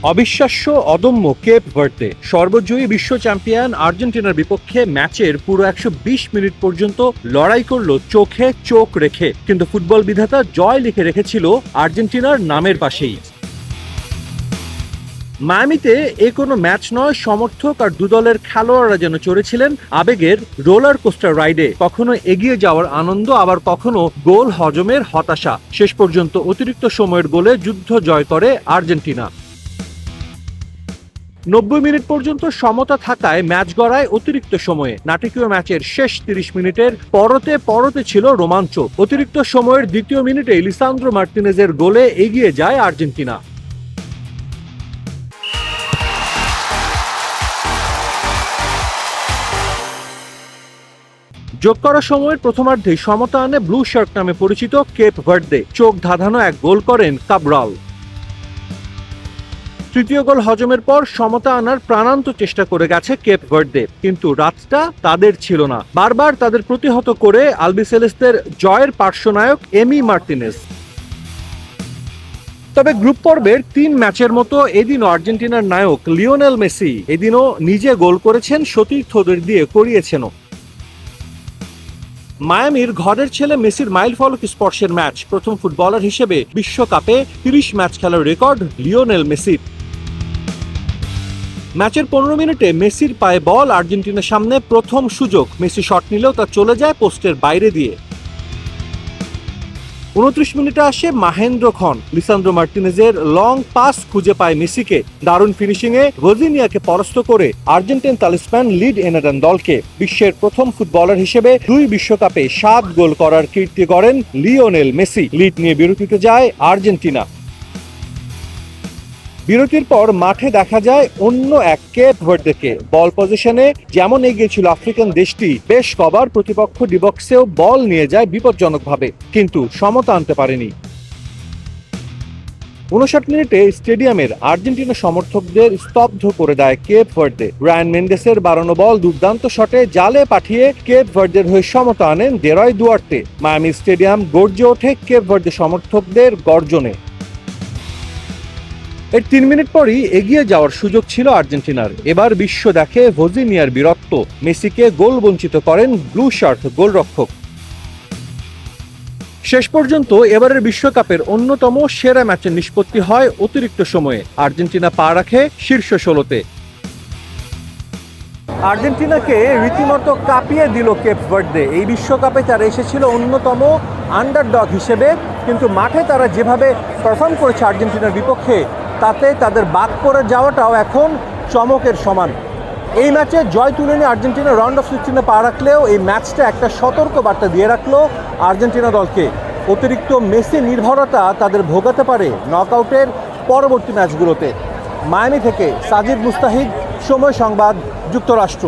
অবিশ্বাস্য অদম্য Cape Verde সর্বজয়ী বিশ্ব চ্যাম্পিয়ন আর্জেন্টিনার বিপক্ষে ম্যাচের পুরো 120 মিনিট পর্যন্ত লড়াই করল চোখে চোখ রেখে, কিন্তু ফুটবল বিধাতা জয় লিখে রেখেছিল আর্জেন্টিনার নামের পাশেই। মায়ামিতে কোনো ম্যাচ নয়, সমর্থক আর দুদলের খেলোয়াড়রা যেন চড়েছিলেন আবেগের রোলার কোস্টার রাইডে, কখনো এগিয়ে যাওয়ার আনন্দ, আবার কখনো গোল হজমের হতাশা। শেষ পর্যন্ত অতিরিক্ত সময়ের গোলে যুদ্ধ জয় করে আর্জেন্টিনা। 90 মিনিট পর্যন্ত সমতা থাকায় ম্যাচ গড়ায় অতিরিক্ত সময়ে। নাটকীয় ম্যাচের শেষ 30 মিনিটের পরতে পরতে ছিল রোমাঞ্চ। অতিরিক্ত সময়ের দ্বিতীয় মিনিটে লিসান্দ্রো মার্টিনেজের গোলে এগিয়ে যায় আর্জেন্টিনা। যোগ করা সময়ের প্রথমার্ধেই সমতা আনে ব্লু শার্ক নামে পরিচিত কেপ ভার্দে। চোখ ধাঁধানো এক গোল করেন কাব্রাল। তৃতীয় গোল হজমের পর সমতা আনার প্রাণান্ত চেষ্টা করে গেছে কেপ ভার্দে, কিন্তু রাতটা তাদের ছিল না। বারবার তাদের প্রতিহত করে আলবিসেলেস্তের জয়ের পার্শ্বনায়ক এমি মার্টিনেজ। তবে গ্রুপ পর্বের 3 ম্যাচের মতো এদিনও আর্জেন্টিনার নায়ক লিওনেল মেসি এদিনও নিজে গোল করেছেন, সতীর্থদের দিয়ে করিয়েছেনও। মায়ামির ঘরের ছেলে মেসির মাইল ফলক স্পর্শের ম্যাচ। প্রথম ফুটবলার হিসেবে বিশ্বকাপে 30 ম্যাচ খেলার রেকর্ড লিওনেল মেসির। ম্যাচের 15 মিনিটে মেসির পায়ে বল, আর্জেন্টিনার সামনে প্রথম সুযোগ। মেসি শট নিলেও তা চলে যায় পোস্টের বাইরে দিয়ে। 29 মিনিটে আসে মাহেন্দ্র খন। লিসান্দ্রো মার্টিনেজের লং পাস খুঁজে পায় মেসিকে। দারুণ ফিনিশিংয়ে ভজিনিয়াকে পরাস্ত করে আর্জেন্টিন তালিসম্যান লিড এনে দেন দলকে। বিশ্বের প্রথম ফুটবলার হিসেবে 2 বিশ্বকাপে 7 গোল করার কীর্তি গড়েন লিওনেল মেসি। লিড নিয়ে বিরতিতে যায় আর্জেন্টিনা। বিরতির পর মাঠে দেখা যায় অন্য এক কেপ ভার্দেকে। বল পজিশনে যেমন এগিয়ে ছিল আফ্রিকান দেশটি, বেশ কবার প্রতিপক্ষ ডিবক্সেও বল নিয়ে যায় বিপজ্জনকভাবে, কিন্তু সমতা আনতে পারেনি। 59 মিনিটে স্টেডিয়ামের আর্জেন্টিনা সমর্থকদের স্তব্ধ করে দেয় কেপ ভার্দে। রায়ান মেন্ডেসের বাড়ানো বল দুর্দান্ত শটে জালে পাঠিয়ে কেপ ভার্দের হয়ে সমতা আনেন দেরয় দুয়ার্তে। মায়ামি স্টেডিয়াম গর্জে ওঠে কেপ ভার্দে সমর্থকদের গর্জনে। এর 3 মিনিট পরই এগিয়ে যাওয়ার সুযোগ ছিল আর্জেন্টিনার। এবার বিশ্ব দেখে ভজিনিয়ার বীরত্ব। মেসিকে গোল বঞ্চিত করেন ব্লু শার্ক গোলরক্ষক। শেষ পর্যন্ত এবারের বিশ্বকাপের অন্যতম সেরা ম্যাচের নিষ্পত্তি হয় অতিরিক্ত সময়ে। আর্জেন্টিনা পা রাখে শীর্ষ 16-তে। আর্জেন্টিনাকে রীতিমতো কাঁপিয়ে দিল কেপ ভার্দে। এই বিশ্বকাপে তারা এসেছিল অন্যতম আন্ডারডগ হিসেবে, কিন্তু মাঠে তারা যেভাবে পারফর্ম করেছে আর্জেন্টিনার বিপক্ষে, তাতে তাদের বাদ পড়ে যাওয়াটাও এখন চমকের সমান। এই ম্যাচে জয় তুলে নিয়ে আর্জেন্টিনা রাউন্ড অফ 16-এ পা রাখলেও এই ম্যাচটা একটা সতর্ক বার্তা দিয়ে রাখলো আর্জেন্টিনা দলকে। অতিরিক্ত মেসি নির্ভরতা তাদের ভোগাতে পারে নকআউটের পরবর্তী ম্যাচগুলোতে। মায়ামি থেকে সাজিদ মুস্তাহিদ, সময় সংবাদ, যুক্তরাষ্ট্র।